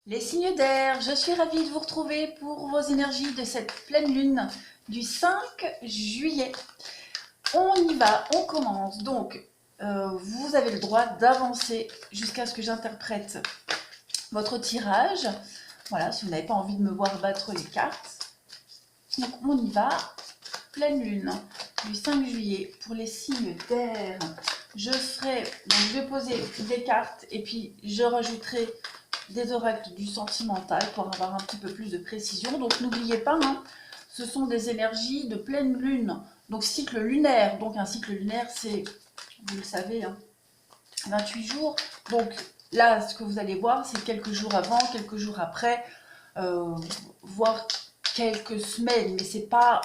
Les signes d'air, je suis ravie de vous retrouver pour vos énergies de cette pleine lune du 5 juillet. On y va, on commence. Donc, vous avez le droit d'avancer jusqu'à ce que j'interprète votre tirage. Voilà, si vous n'avez pas envie de me voir battre les cartes. Donc, on y va. Pleine lune du 5 juillet pour les signes d'air. Je vais poser des cartes et puis je rajouterai des oracles du sentimental pour avoir un petit peu plus de précision. Donc n'oubliez pas, ce sont des énergies de pleine lune, donc cycle lunaire. Donc un cycle lunaire, c'est, vous le savez, 28 jours. Donc là, ce que vous allez voir, c'est quelques jours avant, quelques jours après, voire quelques semaines, mais c'est pas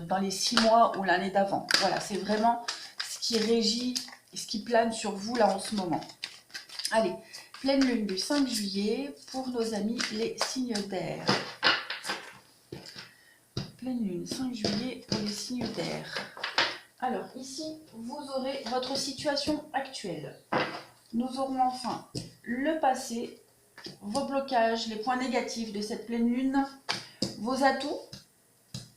dans les 6 mois ou l'année d'avant. Voilà, c'est vraiment ce qui régit, ce qui plane sur vous là en ce moment. Allez, pleine lune du 5 juillet pour nos amis les signes d'air. Pleine lune 5 juillet pour les signes d'air. Alors ici, vous aurez votre situation actuelle. Nous aurons enfin le passé, vos blocages, les points négatifs de cette pleine lune, vos atouts,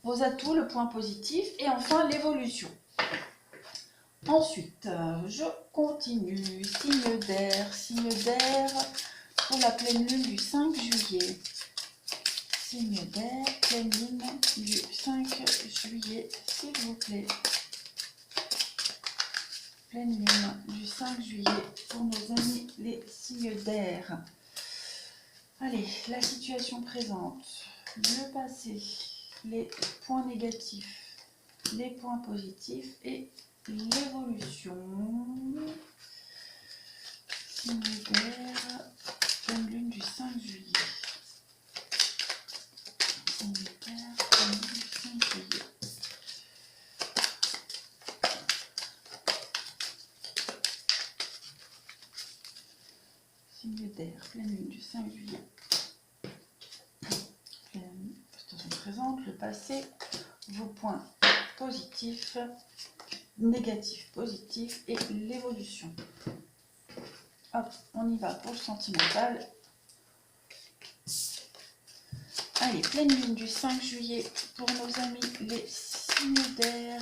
le point positif et enfin l'évolution. Ensuite, je continue. Signe d'air pour la pleine lune du 5 juillet. Signe d'air, pleine lune du 5 juillet, s'il vous plaît. Pleine lune du 5 juillet pour nos amis les signes d'air. Allez, la situation présente, le passé, les points négatifs, les points positifs et l'évolution. Signe d'air, pleine lune du 5 juillet. Signe d'air, pleine lune du 5 juillet. Signe d'air, pleine lune du 5 juillet. Pleine situation présente, le passé, vos points positifs, négatifs, positifs et l'évolution. Hop, on y va pour le sentimental. Allez, pleine lune du 5 juillet pour nos amis les signes d'air.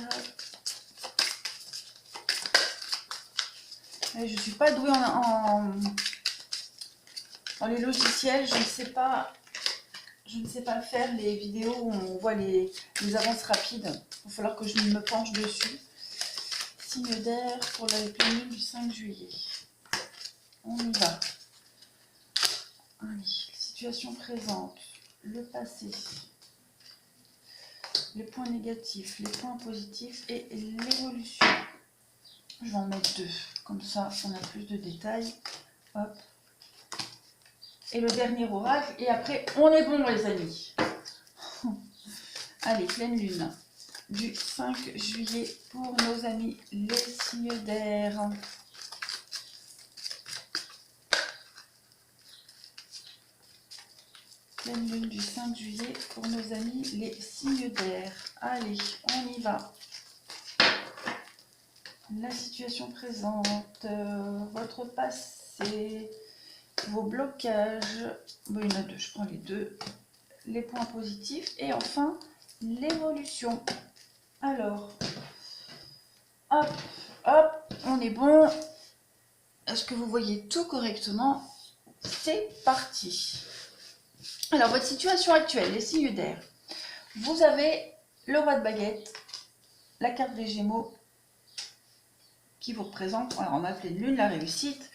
Je ne suis pas douée dans les logiciels, je ne sais pas faire les vidéos où on voit les avances rapides. Il va falloir que je me penche dessus. Signe d'air pour la pleine lune du 5 juillet. On y va. Allez, situation présente, le passé, les points négatifs, les points positifs et l'évolution. Je vais en mettre 2, comme ça on a plus de détails. Hop. Et le dernier oracle, et après on est bon les amis. Allez, pleine lune du 5 juillet pour nos amis les signes d'air. Pleine lune du 5 juillet pour nos amis les signes d'air. Allez, on y va. La situation présente, votre passé, vos blocages. Bon, il y en a 2, je prends les 2. Les points positifs et enfin l'évolution. Alors, hop, hop, on est bon. Est-ce que vous voyez tout correctement? C'est parti. Alors, votre situation actuelle, les signes d'air. Vous avez le roi de baguette, la carte des Gémeaux qui vous représente, alors on a pleine lune, la réussite,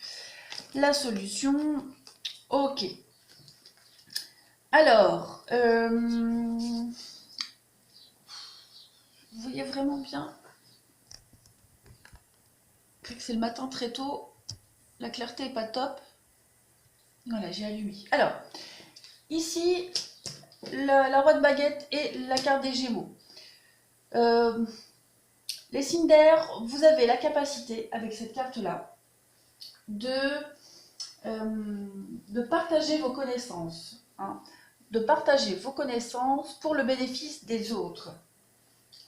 la solution. Ok. Alors, vous voyez vraiment bien que c'est le matin très tôt, la clarté n'est pas top. Voilà, j'ai allumé. Alors, ici, la roi de baguette et la carte des Gémeaux. Les signes d'air, vous avez la capacité, avec cette carte-là, de partager vos connaissances. De partager vos connaissances pour le bénéfice des autres.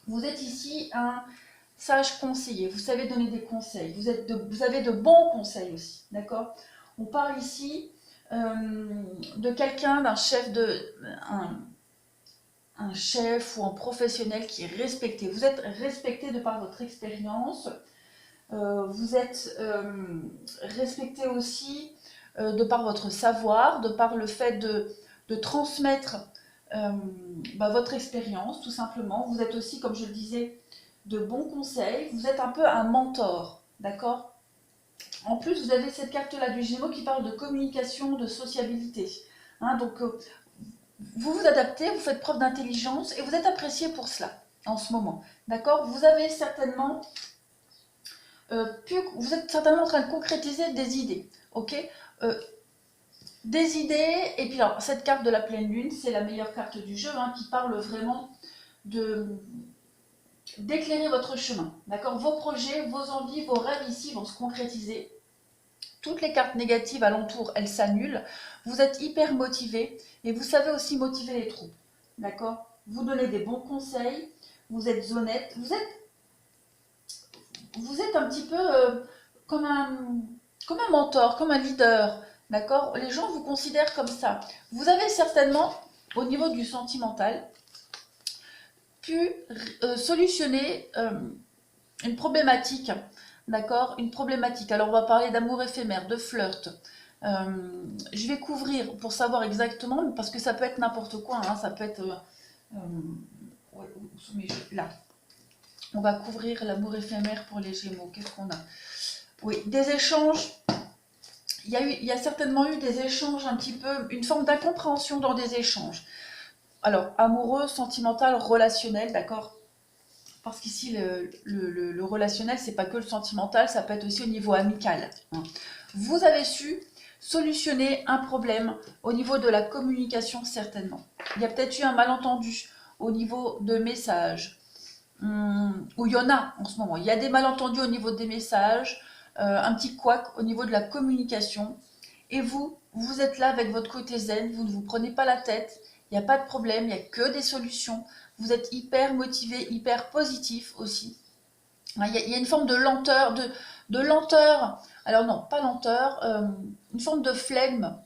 Vous êtes ici un sage conseiller, vous savez donner des conseils, vous avez de bons conseils aussi, d'accord? On parle ici de quelqu'un, d'un chef, un chef ou un professionnel qui est respecté. Vous êtes respecté de par votre expérience. Vous êtes respecté aussi de par votre savoir, de par le fait de transmettre votre expérience, tout simplement. Vous êtes aussi, comme je le disais, de bons conseils. Vous êtes un peu un mentor, d'accord? En plus, vous avez cette carte-là du Gémeaux qui parle de communication, de sociabilité. Hein, donc, vous vous adaptez, vous faites preuve d'intelligence et vous êtes apprécié pour cela en ce moment. D'accord? Vous avez certainement vous êtes certainement en train de concrétiser des idées. Ok? Des idées, et puis alors, cette carte de la pleine lune, c'est la meilleure carte du jeu, hein, qui parle vraiment d'éclairer votre chemin. D'accord? Vos projets, vos envies, vos rêves ici vont se concrétiser. Toutes les cartes négatives alentour, elles s'annulent. Vous êtes hyper motivé et vous savez aussi motiver les troupes. D'accord? Vous donnez des bons conseils, vous êtes honnête, vous êtes un petit peu comme un mentor, comme un leader. D'accord? Les gens vous considèrent comme ça. Vous avez certainement, au niveau du sentimental, pu solutionner une problématique. D'accord? Une problématique. Alors, on va parler d'amour éphémère, de flirt. Je vais couvrir pour savoir exactement, parce que ça peut être n'importe quoi. Hein, ça peut être... ouais, là. On va couvrir l'amour éphémère pour les Gémeaux. Qu'est-ce qu'on a? Oui, des échanges. Il y a certainement eu des échanges un petit peu, une forme d'incompréhension dans des échanges. Alors, amoureux, sentimental, relationnel, d'accord? Parce qu'ici, le relationnel, c'est pas que le sentimental, ça peut être aussi au niveau amical. Hein. Vous avez su solutionner un problème au niveau de la communication, certainement. Il y a peut-être eu un malentendu au niveau de messages, où il y en a en ce moment. Il y a des malentendus au niveau des messages, un petit couac au niveau de la communication. Et vous êtes là avec votre côté zen, vous ne vous prenez pas la tête, il n'y a pas de problème, il n'y a que des solutions. Vous êtes hyper motivé, hyper positif aussi. Il y a une forme de lenteur, de lenteur, alors non, pas lenteur, une forme de flegme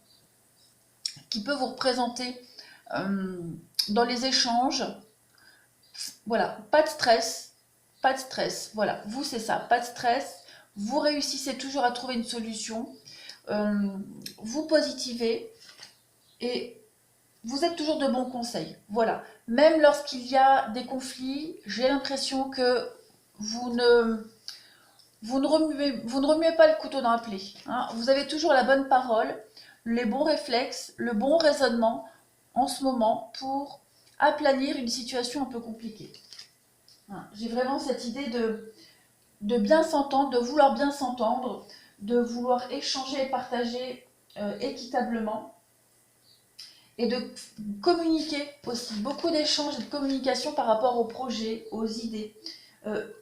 qui peut vous représenter dans les échanges. Voilà, pas de stress, voilà, vous c'est ça, pas de stress, vous réussissez toujours à trouver une solution, vous positivez et vous êtes toujours de bons conseils, voilà. Même lorsqu'il y a des conflits, j'ai l'impression que vous ne remuez pas le couteau dans la plaie, hein. Vous avez toujours la bonne parole, les bons réflexes, le bon raisonnement en ce moment pour aplanir une situation un peu compliquée. J'ai vraiment cette idée de bien s'entendre, de vouloir bien s'entendre, de vouloir échanger et partager équitablement et de communiquer aussi. Beaucoup d'échanges et de communication par rapport aux projets, aux idées.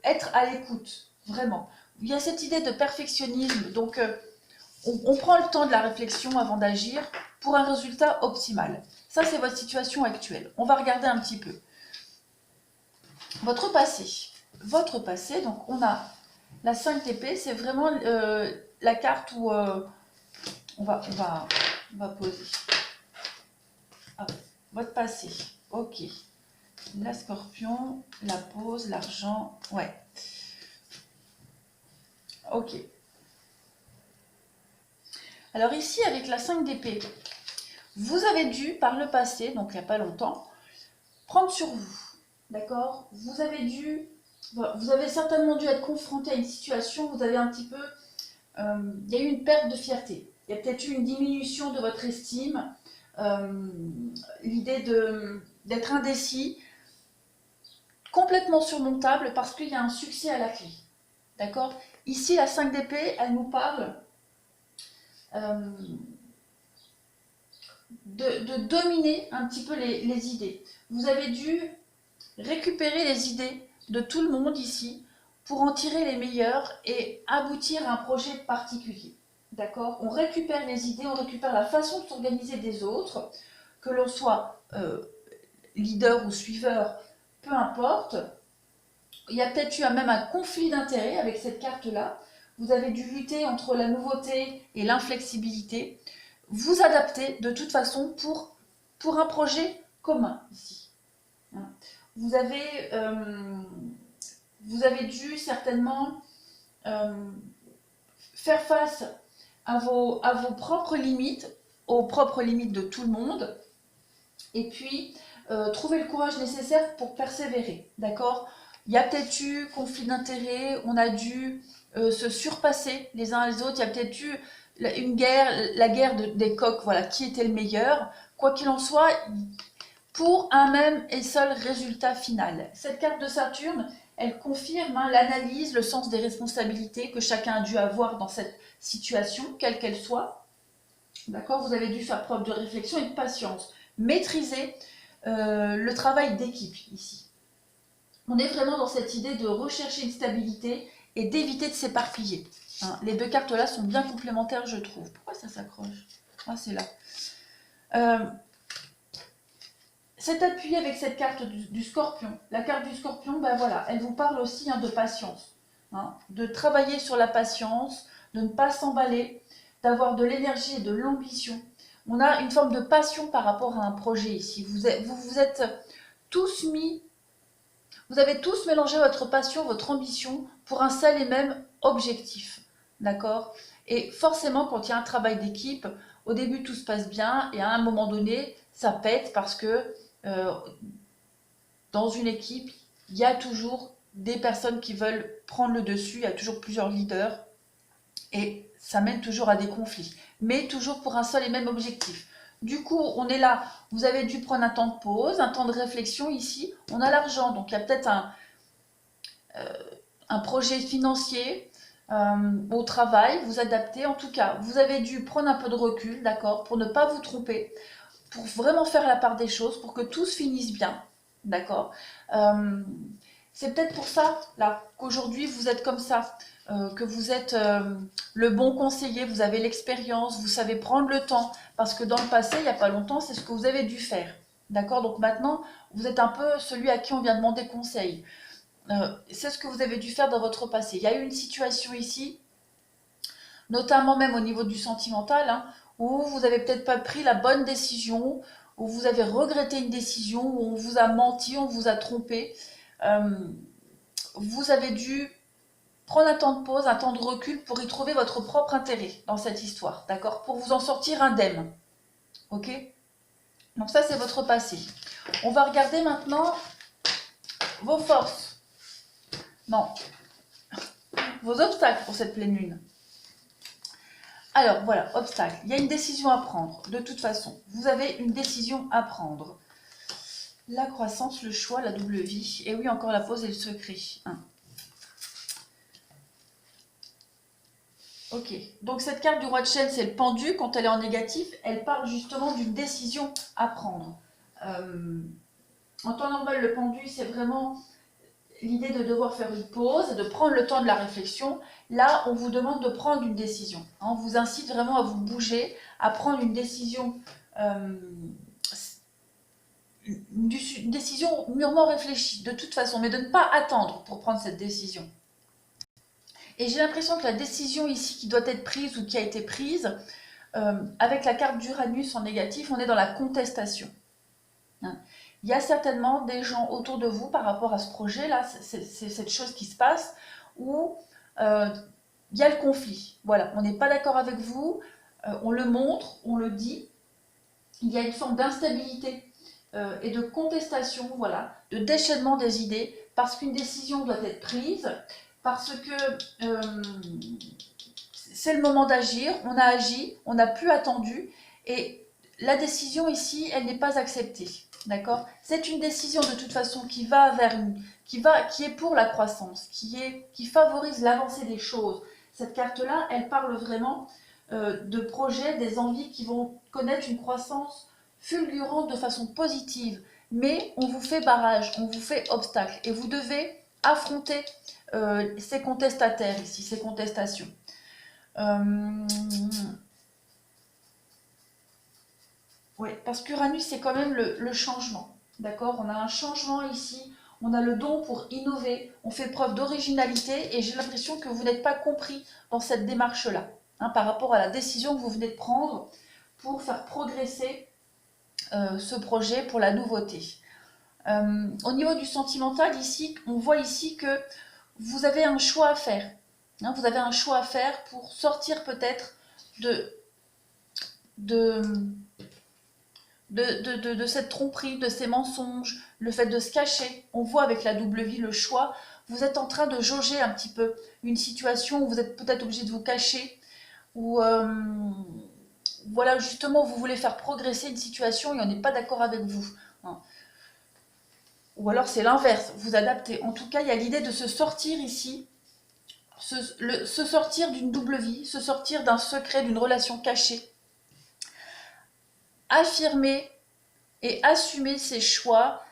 Être à l'écoute, vraiment. Il y a cette idée de perfectionnisme, donc on prend le temps de la réflexion avant d'agir pour un résultat optimal. Ça, c'est votre situation actuelle. On va regarder un petit peu. Votre passé, donc on a la 5 d'épée, c'est vraiment la carte où on va poser. Hop, votre passé, ok. La scorpion, la pose, l'argent, ouais. Ok. Alors ici, avec la 5 d'épée, vous avez dû, par le passé, donc il n'y a pas longtemps, prendre sur vous. D'accord? Vous avez certainement dû être confronté à une situation, vous avez un petit peu, il y a eu une perte de fierté. Il y a peut-être eu une diminution de votre estime, l'idée d'être indécis, complètement surmontable parce qu'il y a un succès à la clé. D'accord? Ici, la 5 d'épée, elle nous parle de dominer un petit peu les idées. Vous avez dû récupérer les idées de tout le monde ici pour en tirer les meilleures et aboutir à un projet particulier. D'accord? On récupère les idées, on récupère la façon de s'organiser des autres, que l'on soit leader ou suiveur, peu importe. Il y a peut-être eu même un conflit d'intérêts avec cette carte-là. Vous avez dû lutter entre la nouveauté et l'inflexibilité. vous adapter de toute façon pour un projet commun ici. Hein. Vous avez, vous avez dû certainement faire face à vos propres limites, aux propres limites de tout le monde, et puis trouver le courage nécessaire pour persévérer, d'accord? Il y a peut-être eu conflit d'intérêts, on a dû se surpasser les uns les autres, il y a peut-être eu une guerre, la guerre des coqs, voilà, qui était le meilleur. Quoi qu'il en soit, pour un même et seul résultat final. Cette carte de Saturne, elle confirme l'analyse, le sens des responsabilités que chacun a dû avoir dans cette situation, quelle qu'elle soit. D'accord? Vous avez dû faire preuve de réflexion et de patience. Maîtriser le travail d'équipe ici. On est vraiment dans cette idée de rechercher une stabilité et d'éviter de s'éparpiller. Hein, les deux cartes là sont bien complémentaires, je trouve. Pourquoi ça s'accroche? Ah, c'est là. C'est appuyé avec cette carte du Scorpion. La carte du Scorpion, ben voilà, elle vous parle aussi de patience. Hein, de travailler sur la patience, de ne pas s'emballer, d'avoir de l'énergie et de l'ambition. On a une forme de passion par rapport à un projet ici. Vous êtes tous mis, vous avez tous mélangé votre passion, votre ambition pour un seul et même objectif. D'accord? Et forcément, quand il y a un travail d'équipe, au début tout se passe bien et à un moment donné, ça pète parce que dans une équipe, il y a toujours des personnes qui veulent prendre le dessus, il y a toujours plusieurs leaders et ça mène toujours à des conflits, mais toujours pour un seul et même objectif. Du coup, on est là, vous avez dû prendre un temps de pause, un temps de réflexion ici, on a l'argent, donc il y a peut-être un projet financier au travail, vous adapter, en tout cas, vous avez dû prendre un peu de recul, d'accord, pour ne pas vous tromper, pour vraiment faire la part des choses, pour que tout se finisse bien, d'accord. C'est peut-être pour ça, là, qu'aujourd'hui vous êtes comme ça, que vous êtes le bon conseiller, vous avez l'expérience, vous savez prendre le temps, parce que dans le passé, il n'y a pas longtemps, c'est ce que vous avez dû faire, d'accord. Donc maintenant, vous êtes un peu celui à qui on vient demander conseil. C'est ce que vous avez dû faire dans votre passé. Il y a eu une situation ici, notamment même au niveau du sentimental, hein, où vous n'avez peut-être pas pris la bonne décision, où vous avez regretté une décision, où on vous a menti, on vous a trompé. Vous avez dû prendre un temps de pause, un temps de recul pour y trouver votre propre intérêt dans cette histoire, d'accord? Pour vous en sortir indemne, ok? Donc ça, c'est votre passé. On va regarder maintenant vos forces. Non, vos obstacles pour cette pleine lune. Alors voilà, obstacle. Il y a une décision à prendre. De toute façon, vous avez une décision à prendre. La croissance, le choix, la double vie. Et oui, encore la pause et le secret. Hein. Ok. Donc cette carte du roi de chaîne, c'est le pendu. Quand elle est en négatif, elle parle justement d'une décision à prendre. En temps normal, le pendu, c'est vraiment l'idée de devoir faire une pause, de prendre le temps de la réflexion. Là, on vous demande de prendre une décision. On vous incite vraiment à vous bouger, à prendre une décision, une décision mûrement réfléchie, de toute façon, mais de ne pas attendre pour prendre cette décision. Et j'ai l'impression que la décision ici qui doit être prise ou qui a été prise, avec la carte d'Uranus en négatif, on est dans la contestation. Hein. Il y a certainement des gens autour de vous par rapport à ce projet-là, c'est cette chose qui se passe, où il y a le conflit. Voilà, on n'est pas d'accord avec vous, on le montre, on le dit. Il y a une forme d'instabilité et de contestation, voilà, de déchaînement des idées, parce qu'une décision doit être prise, parce que c'est le moment d'agir, on a agi, on n'a plus attendu, et la décision ici, elle n'est pas acceptée. D'accord? C'est une décision de toute façon qui va vers qui est pour la croissance, qui favorise l'avancée des choses. Cette carte-là, elle parle vraiment de projets, des envies qui vont connaître une croissance fulgurante de façon positive. Mais on vous fait barrage, on vous fait obstacle, et vous devez affronter ces contestataires ici, ces contestations. Oui, parce qu'Uranus, c'est quand même le changement. D'accord? On a un changement ici, on a le don pour innover, on fait preuve d'originalité et j'ai l'impression que vous n'êtes pas compris dans cette démarche-là, hein, par rapport à la décision que vous venez de prendre pour faire progresser ce projet pour la nouveauté. Au niveau du sentimental, ici, on voit ici que vous avez un choix à faire. Hein, vous avez un choix à faire pour sortir peut-être de cette tromperie, de ces mensonges, le fait de se cacher. On voit avec la double vie le choix. Vous êtes en train de jauger un petit peu une situation où vous êtes peut-être obligé de vous cacher, ou voilà, justement, vous voulez faire progresser une situation et on n'est pas d'accord avec vous. Hein. Ou alors c'est l'inverse, vous adaptez. En tout cas, il y a l'idée de se sortir ici, se sortir d'une double vie, se sortir d'un secret, d'une relation cachée. Affirmer et assumer ses choix,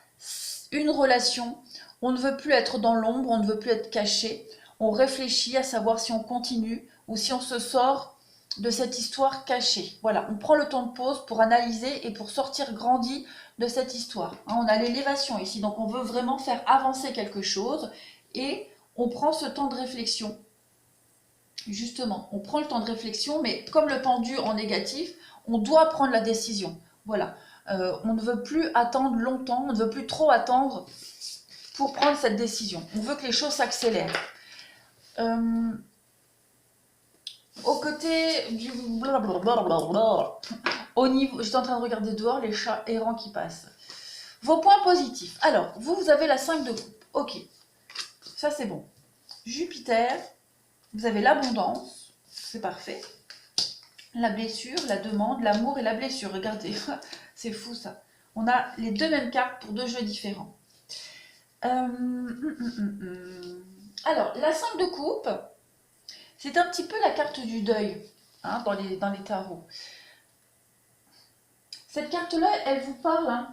une relation. On ne veut plus être dans l'ombre, on ne veut plus être caché. On réfléchit à savoir si on continue ou si on se sort de cette histoire cachée. Voilà, on prend le temps de pause pour analyser et pour sortir grandi de cette histoire. Hein, on a l'élévation ici, donc on veut vraiment faire avancer quelque chose et on prend ce temps de réflexion. Justement, on prend le temps de réflexion, mais comme le pendu en négatif, on doit prendre la décision. Voilà, on ne veut plus attendre longtemps, on ne veut plus trop attendre pour prendre cette décision. On veut que les choses s'accélèrent. Au côté du blablabla, au niveau, j'étais en train de regarder dehors les chats errants qui passent. Vos points positifs. Alors, vous avez la 5 de coupe. Ok, ça c'est bon. Jupiter, vous avez l'abondance, c'est parfait. La blessure, la demande, l'amour et la blessure. Regardez, c'est fou ça. On a les deux mêmes cartes pour deux jeux différents. Alors, la 5 de coupe, c'est un petit peu la carte du deuil hein, dans les tarots. Cette carte-là, elle vous parle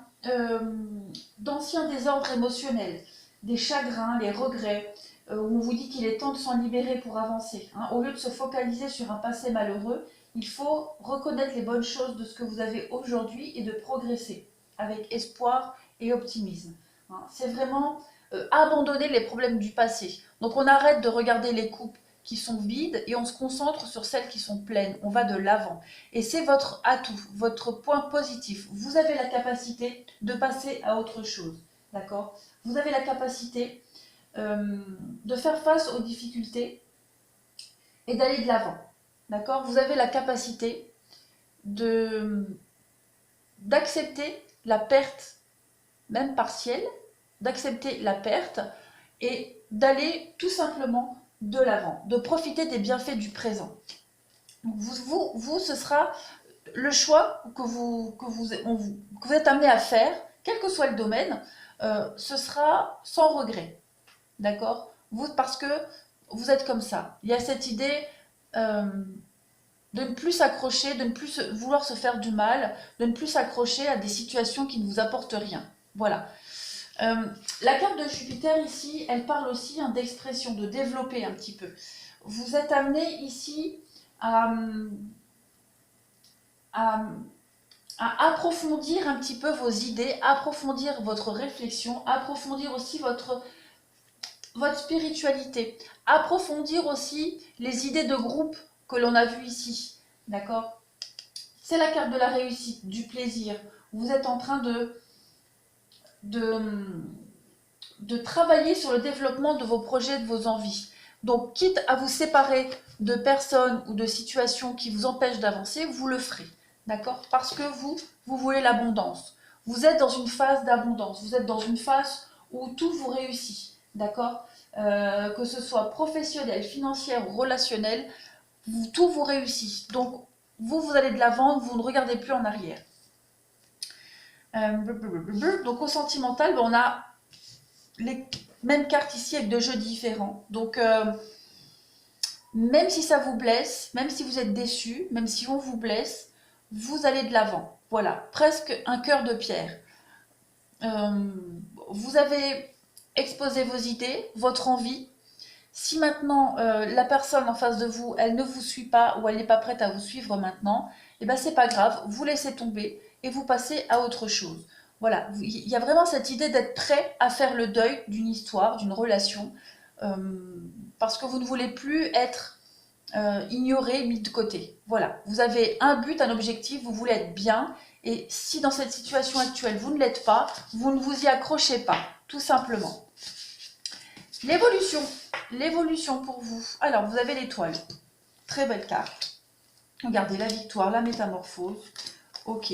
d'anciens désordres émotionnels, des chagrins, les regrets, où on vous dit qu'il est temps de s'en libérer pour avancer. Hein. Au lieu de se focaliser sur un passé malheureux, il faut reconnaître les bonnes choses de ce que vous avez aujourd'hui et de progresser avec espoir et optimisme. Hein. C'est vraiment abandonner les problèmes du passé. Donc on arrête de regarder les coupes qui sont vides et on se concentre sur celles qui sont pleines. On va de l'avant. Et c'est votre atout, votre point positif. Vous avez la capacité de passer à autre chose. D'accord ? Vous avez la capacité de faire face aux difficultés et d'aller de l'avant. D'accord ? Vous avez la capacité d'accepter la perte, même partielle, d'accepter la perte et d'aller tout simplement de l'avant, de profiter des bienfaits du présent. Vous, ce sera le choix que vous êtes amené à faire, quel que soit le domaine, ce sera sans regret. D'accord ? Parce que vous êtes comme ça. Il y a cette idée de ne plus s'accrocher, de ne plus vouloir se faire du mal, de ne plus s'accrocher à des situations qui ne vous apportent rien. Voilà. La carte de Jupiter ici, elle parle aussi d'expression, de développer un petit peu. Vous êtes amené ici à approfondir un petit peu vos idées, approfondir votre réflexion, approfondir aussi votre spiritualité, approfondir aussi les idées de groupe que l'on a vues ici. D'accord ? C'est la carte de la réussite, du plaisir. Vous êtes en train de travailler sur le développement de vos projets, de vos envies. Donc, quitte à vous séparer de personnes ou de situations qui vous empêchent d'avancer, vous le ferez. D'accord ? Parce que vous voulez l'abondance. Vous êtes dans une phase d'abondance. Vous êtes dans une phase où tout vous réussit. D'accord ? Que ce soit professionnel, financier ou relationnel, tout vous réussit. Donc, vous allez de l'avant, vous ne regardez plus en arrière. Donc, au sentimental, on a les mêmes cartes ici avec deux jeux différents. Donc, même si ça vous blesse, même si vous êtes déçu, même si on vous blesse, vous allez de l'avant. Voilà, presque un cœur de pierre. Vous avez exposé vos idées, votre envie. Si maintenant la personne en face de vous, elle ne vous suit pas ou elle n'est pas prête à vous suivre maintenant, eh ben c'est pas grave, vous laissez tomber et vous passez à autre chose. Voilà, il y a vraiment cette idée d'être prêt à faire le deuil d'une histoire, d'une relation, parce que vous ne voulez plus être ignoré, mis de côté. Voilà, vous avez un but, un objectif, vous voulez être bien. Et si dans cette situation actuelle, vous ne l'êtes pas, vous ne vous y accrochez pas, tout simplement. L'évolution pour vous. Alors, vous avez l'étoile. Très belle carte. Regardez, la victoire, la métamorphose. Ok.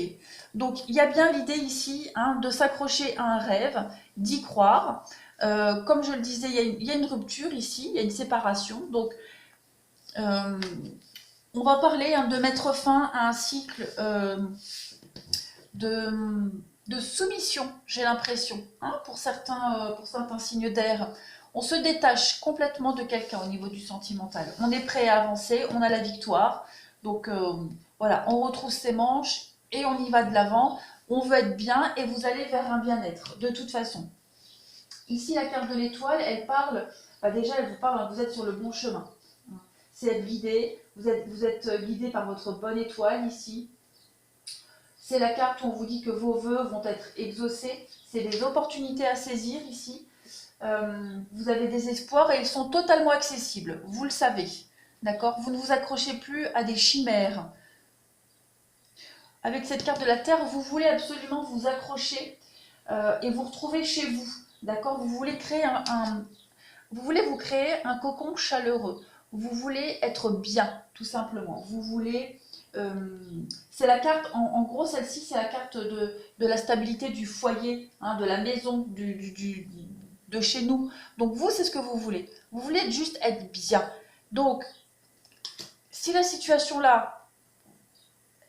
Donc, il y a bien l'idée ici de s'accrocher à un rêve, d'y croire. Comme je le disais, il y a une rupture ici, il y a une séparation. Donc, on va parler de mettre fin à un cycle de soumission, j'ai l'impression, pour certains signes d'air. On se détache complètement de quelqu'un au niveau du sentimental. On est prêt à avancer, on a la victoire. Donc voilà, on retrousse ses manches et on y va de l'avant. On veut être bien et vous allez vers un bien-être, de toute façon. Ici, la carte de l'étoile, elle parle, déjà elle vous parle, vous êtes sur le bon chemin. C'est être guidé, vous êtes guidé par votre bonne étoile ici. C'est la carte où on vous dit que vos vœux vont être exaucés. C'est des opportunités à saisir ici. Vous avez des espoirs et ils sont totalement accessibles. Vous le savez. D'accord? Vous ne vous accrochez plus à des chimères. Avec cette carte de la Terre, vous voulez absolument vous accrocher et vous retrouver chez vous. D'accord? Vous voulez vous créer un cocon chaleureux. Vous voulez être bien, tout simplement. Vous voulez... c'est la carte, en gros, celle-ci, c'est la carte de la stabilité du foyer, de la maison, de chez nous. Donc, vous, c'est ce que vous voulez. Vous voulez juste être bien. Donc, si la situation là,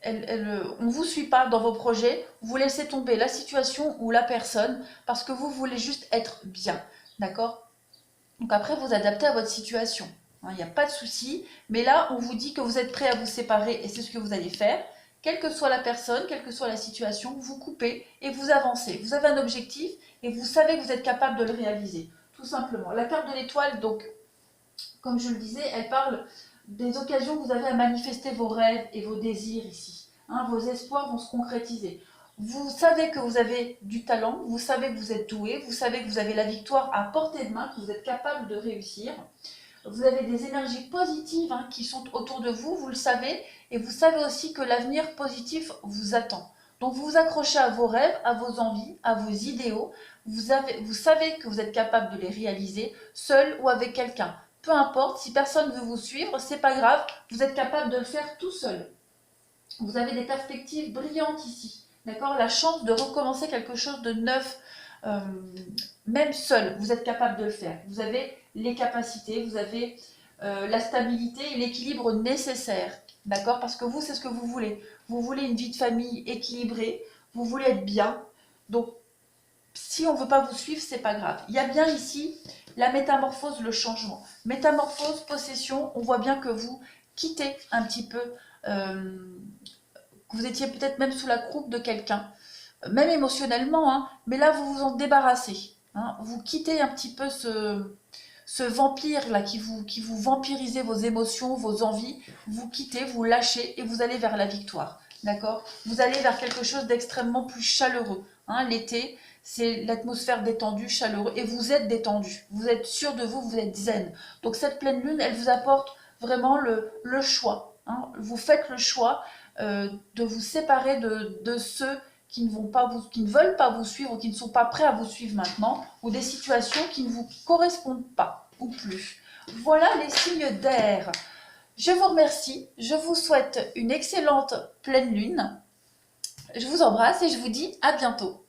on ne vous suit pas dans vos projets, vous laissez tomber la situation ou la personne parce que vous voulez juste être bien. D'accord? Donc après, vous adaptez à votre situation. Il n'y a pas de souci. Mais là, on vous dit que vous êtes prêt à vous séparer et c'est ce que vous allez faire. Quelle que soit la personne, quelle que soit la situation, vous coupez et vous avancez. Vous avez un objectif et vous savez que vous êtes capable de le réaliser. Tout simplement. La carte de l'étoile, donc, comme je le disais, elle parle des occasions que vous avez à manifester vos rêves et vos désirs ici. Vos espoirs vont se concrétiser. Vous savez que vous avez du talent, vous savez que vous êtes doué, vous savez que vous avez la victoire à portée de main, que vous êtes capable de réussir. Vous avez des énergies positives qui sont autour de vous, vous le savez, et vous savez aussi que l'avenir positif vous attend. Donc vous vous accrochez à vos rêves, à vos envies, à vos idéaux. Vous savez que vous êtes capable de les réaliser, seul ou avec quelqu'un. Peu importe, si personne ne veut vous suivre, c'est pas grave, vous êtes capable de le faire tout seul. Vous avez des perspectives brillantes ici, d'accord? La chance de recommencer quelque chose de neuf, même seul, vous êtes capable de le faire. Vous avez les capacités, vous avez la stabilité et l'équilibre nécessaire, d'accord? Parce que vous, c'est ce que vous voulez. Vous voulez une vie de famille équilibrée, vous voulez être bien. Donc, si on ne veut pas vous suivre, c'est pas grave. Il y a bien ici la métamorphose, le changement. Métamorphose, possession, on voit bien que vous quittez un petit peu, que vous étiez peut-être même sous la croupe de quelqu'un, même émotionnellement, mais là vous vous en débarrassez. Vous quittez un petit peu ce vampire là qui vous vampirisez vos émotions, vos envies. Vous quittez, vous lâchez et vous allez vers la victoire. D'accord? Vous allez vers quelque chose d'extrêmement plus chaleureux. L'été, c'est l'atmosphère détendue, chaleureux, et vous êtes détendu. Vous êtes sûr de vous, vous êtes zen. Donc cette pleine lune, elle vous apporte vraiment le choix. Vous faites le choix de vous séparer de ceux qui ne veulent pas vous suivre ou qui ne sont pas prêts à vous suivre maintenant, ou des situations qui ne vous correspondent pas ou plus. Voilà les signes d'air. Je vous remercie, je vous souhaite une excellente pleine lune. Je vous embrasse et je vous dis à bientôt.